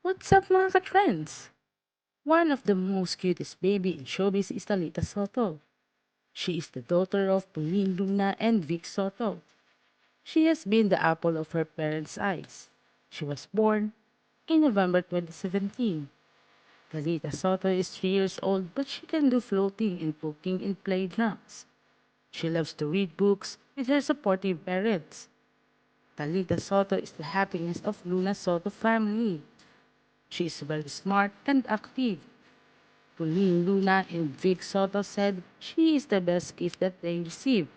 What's up mga ka-trends? One of the most cutest baby in showbiz is Talita Soto. She is the daughter of Pauline Luna and Vic Soto. She has been the apple of her parents' eyes. She was born in November 2017. Talita Soto is 3 years old but she can do floating and cooking and play drums. She loves to read books with her supportive parents. Talita Soto is the happiness of Luna Soto family. She is very smart and active. Pauline Luna and Vic Soto said she is the best gift that they received.